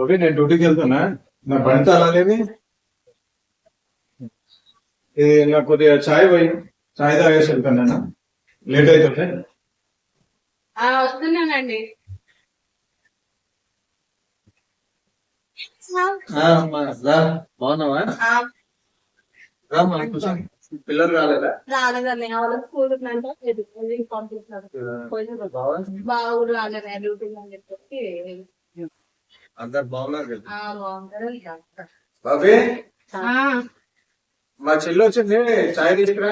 Okay, నేను డ్యూటీకి వెళ్తున్నా. నా బండి తాళాలేవి. ఇది నాకు కొద్దిగా చాయ్ పోయి, చాయ్ తాగేసి వెళ్తాను. నేను లేట్ అవుతుంది. వస్తున్నానండి. బాగున్నావా? రామ్మా, కూర్చో. పిల్లలు రాలేదా? రాలేదండి, వాళ్ళ స్కూల్ బాగా కూడా రాలేదు డ్యూటీ అని చెప్పి. అందరు బాగున్నారు కదా? బాగుంటారు. బాబీ, మా చెల్లి వచ్చింది, చాయ్ తీసుకురా.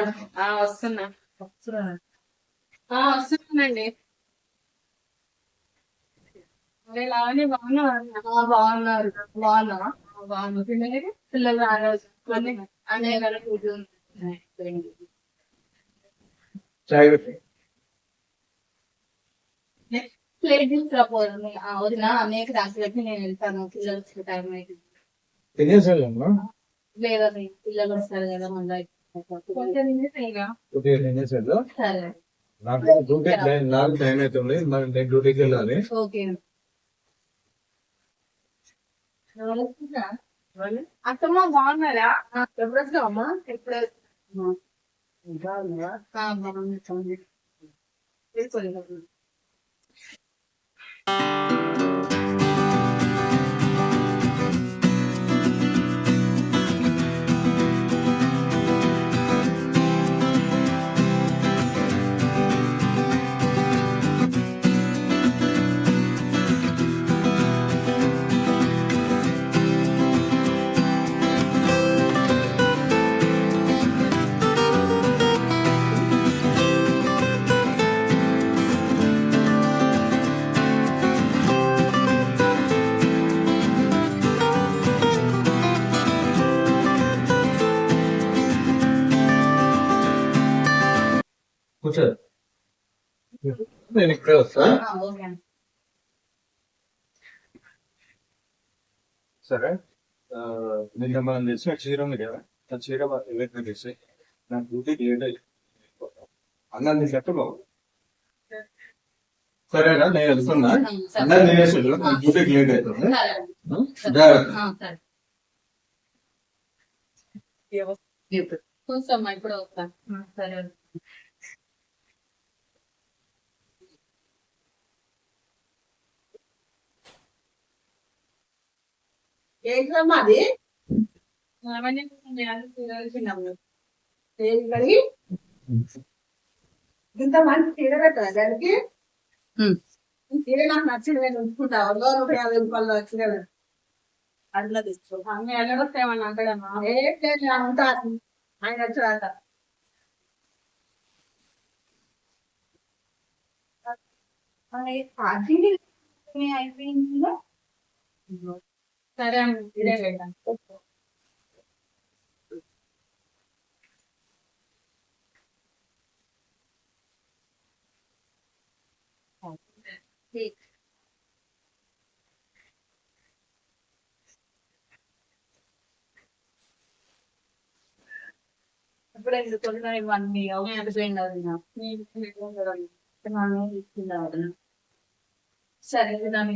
వస్తున్నానండి. లావణ్య బాగున్నారు. బాగున్నారు. బాగున్నావా? బాగున్నా. పిల్లలు రాలేదు. అన్నయ్య గారు చాయ్ ప్లేట్ తీసుకురాపోదు. వదిన అన్నయ్యకి రాసి పెట్టి నేను వెళ్తాను. పిల్లలు వచ్చే టైం అయితే తినేసేమ్మా. లేదండి, పిల్లలు వస్తారు కదా మళ్ళీ. సరే. నాకు టైం అవుతుంది, నేను డ్యూటీకి వెళ్ళాలి. ఓకే. అత్తమ్మ బాగున్నారా? ఎప్పుడు వస్తావమ్మా? ఎప్పుడు బాగుంది. కూర్చో, నేను ఇక్కడే వస్తా. సరే, నిన్న మనం తెచ్చిన చీర ఉంది కదా, ఆ చీర ఎవరికి తెచ్చి నాకు డ్యూటీకి లేట్ అయ్యి అన్నం తిన్నట్టు బాగు. సరేనా, నేను వెళ్తున్నా. అన్నం తినేసి నాకు డ్యూటీకి లేట్ అవుతుంది. కొంచెం ఇప్పుడు వస్తాను. సరే. ఏంటమ్మా అది? ఇంత మంచి చీర పెట్టదా దానికి? చీర నాకు నచ్చింది, నేను ఉంచుకుంటా. 150 రూపాయలు వచ్చిన అట్లా తెచ్చు. అన్ని ఎల్లగొస్తాయమని అంటాడమ్మా. ఏం లేదు, ఉంటా. ఆయన వచ్చాక అయిపోయింది. సరే అండి, ఇదే వెళ్ళాను. ఇప్పుడు ఎందుకు ఇవన్నీ అయిపోయింది అది. సరే దాని